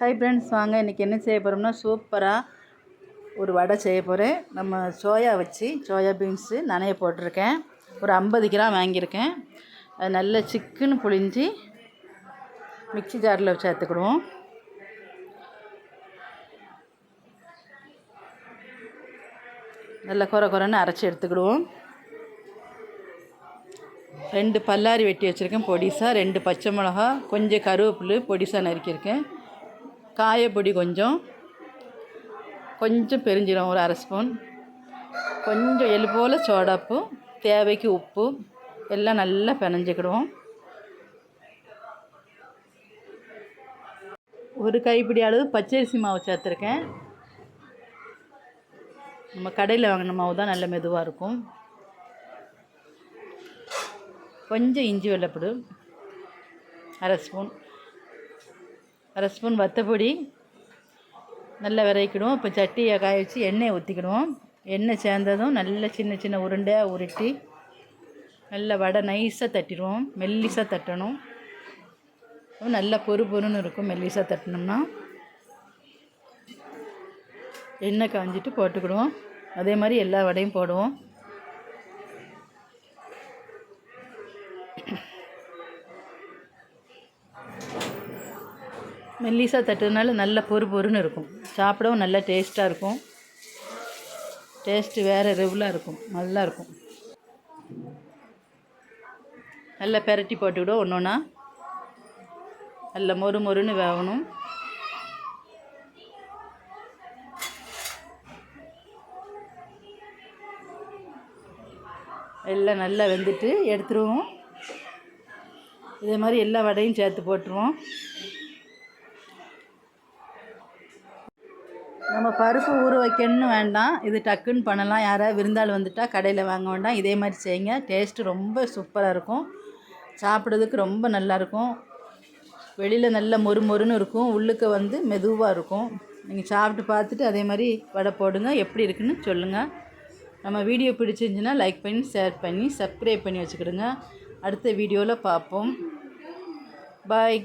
Hi friends, வாங்க இன்றைக்கி என்ன செய்ய போகிறோம்னா சூப்பராக ஒரு வடை செய்ய போகிறேன். நம்ம சோயா பீன்ஸு நனைய போட்டிருக்கேன். ஒரு 50 கிராம் வாங்கியிருக்கேன். அது நல்ல சிக்கன் புழிஞ்சி மிக்ஸி ஜாரில் சேர்த்துக்கிடுவோம். நல்லா குறைன்னு அரைச்சி எடுத்துக்கிடுவோம். 2 பல்லாரி வெட்டி வச்சுருக்கேன் பொடிசாக, 2 பச்சை மிளகா, கொஞ்சம் கருவேப்பிலை பொடிசாக நறுக்கியிருக்கேன், காயப்பொடி கொஞ்சம் பெருஞ்சீரகம் ஒரு 1/2 ஸ்பூன், கொஞ்சம் எள்ளு போல் சோடாப்பு, தேவைக்கு உப்பு எல்லாம் நல்லா பிணைஞ்சிக்கிடுவோம். ஒரு கைப்பிடி அளவு பச்சரிசி மாவு சேர்த்துருக்கேன். நம்ம கடையில் வாங்கின மாவு தான் நல்ல மெதுவாக இருக்கும். கொஞ்சம் இஞ்சி வெள்ளைப்பூடு 1/2 ஸ்பூன், வத்தப்பொடி நல்லா விரைக்கிடுவோம். இப்போ சட்டியை காய வச்சு எண்ணெயை ஊற்றிக்கிடுவோம். எண்ணெய் சேர்ந்ததும் நல்லா சின்ன உருண்டையாக உருட்டி நல்லா வடை நைஸாக தட்டிடுவோம். மெல்லிசாக தட்டணும். நல்லா பொறுன்னு இருக்கும் மெல்லிசாக தட்டினோம்னா. எண்ணெய் காஞ்சிட்டு போட்டுக்கிடுவோம். அதே மாதிரி எல்லா வடையும் போடுவோம். மெல்லிசாக தட்டுறதுனால நல்ல பொறுன்னு இருக்கும். சாப்பிடவும் நல்லா டேஸ்ட்டாக இருக்கும். டேஸ்ட்டு வேறு லெவலாக இருக்கும், நல்லாயிருக்கும். நல்லா பெரட்டி போட்டுக்கிடுவோம். ஒன்றா நல்லா மொறுன்னு வேகணும். எல்லாம் நல்லா வெந்துட்டு எடுத்துருவோம். இதே மாதிரி எல்லா வடையும் சேர்த்து போட்டுருவோம். நம்ம பருப்பு ஊற வைக்கணும்னு வேண்டாம், இது டக்குன்னு பண்ணலாம். யாராவது விருந்தாள் வந்துட்டால் கடையில் வாங்க வேண்டாம், இதே மாதிரி செய்யுங்க. டேஸ்ட்டு ரொம்ப சூப்பராக இருக்கும். சாப்பிட்றதுக்கு ரொம்ப நல்லாயிருக்கும். வெளியில் நல்ல மொறுன்னு இருக்கும், உள்ளுக்கு மெதுவாக இருக்கும். நீங்கள் சாப்பிட்டு பார்த்துட்டு அதே மாதிரி வடை போடுங்க. எப்படி இருக்குன்னு சொல்லுங்கள். நம்ம வீடியோ பிடிச்சிருந்துச்சுன்னா லைக் பண்ணி, ஷேர் பண்ணி, சப்ஸ்கிரைப் பண்ணி வச்சுக்கிடுங்க. அடுத்த வீடியோவில் பார்ப்போம். பாய்.